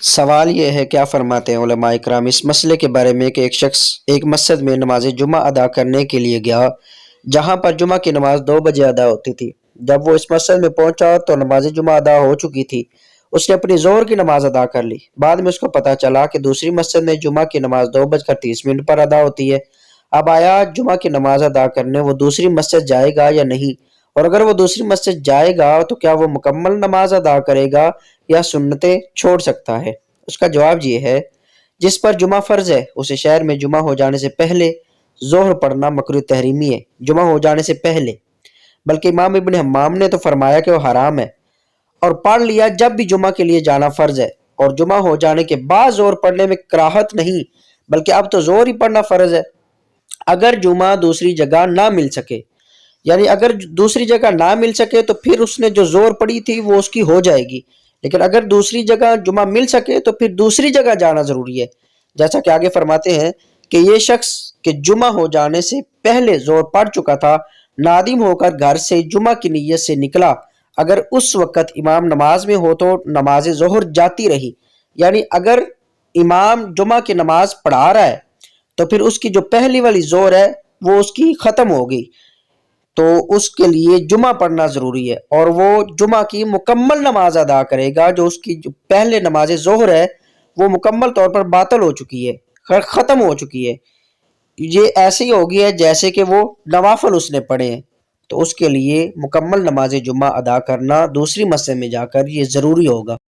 سوال یہ ہے کیا فرماتے ہیں علماء اکرام اس مسئلے کے بارے میں کہ ایک شخص ایک مسجد میں نماز جمعہ ادا کرنے کے لیے گیا جہاں پر جمعہ کی نماز 2 بجے ادا ہوتی تھی۔ جب وہ اس مسجد میں پہنچا تو نماز جمعہ ادا ہو چکی تھی۔ اس نے اپنی ظہر کی نماز ادا کر لی۔ بعد میں اس کو پتہ چلا کہ دوسری مسجد میں جمعہ کی نماز 2:30 پر ادا ہوتی ہے۔ اب آیا جمعہ کی نماز ادا کرنے وہ دوسری مسجد جائے گا یا نہیں؟ اور اگر وہ دوسری مسجد جائے گا تو کیا وہ مکمل نماز ادا کرے گا یا سنتیں چھوڑ سکتا ہے؟ اس کا جواب یہ ہے، جس پر جمعہ فرض ہے اسے شہر میں جمعہ ہو جانے سے پہلے ظہر پڑھنا مکروہ تحریمی ہے، جمعہ ہو جانے سے پہلے۔ بلکہ امام ابن حمام نے تو فرمایا کہ وہ حرام ہے، اور پڑھ لیا جب بھی جمعہ کے لیے جانا فرض ہے، اور جمعہ ہو جانے کے بعد ظہر پڑھنے میں کراہت نہیں، بلکہ اب تو ظہر ہی پڑھنا فرض ہے۔ اگر جمعہ دوسری جگہ نہ مل سکے، یعنی اگر دوسری جگہ نہ مل سکے تو پھر اس نے جو ظہر پڑھی تھی وہ اس کی ہو جائے گی، لیکن اگر دوسری جگہ جمعہ مل سکے تو پھر دوسری جگہ جانا ضروری ہے۔ جیسا کہ آگے فرماتے ہیں کہ یہ شخص کہ جمعہ ہو جانے سے پہلے ظہر پڑھ چکا تھا، نادم ہو کر گھر سے جمعہ کی نیت سے نکلا، اگر اس وقت امام نماز میں ہو تو نماز ظہر جاتی رہی، یعنی اگر امام جمعہ کی نماز پڑھا رہا ہے تو پھر اس کی جو پہلی والی ظہر ہے وہ اس کی ختم ہو گئی، تو اس کے لیے جمعہ پڑھنا ضروری ہے، اور وہ جمعہ کی مکمل نماز ادا کرے گا۔ جو اس کی جو پہلے نماز ظہر ہے وہ مکمل طور پر باطل ہو چکی ہے، ختم ہو چکی ہے، یہ ایسی ہوگی ہے جیسے کہ وہ نوافل اس نے پڑھے ہیں، تو اس کے لیے مکمل نماز جمعہ ادا کرنا دوسری مسجد میں جا کر یہ ضروری ہوگا۔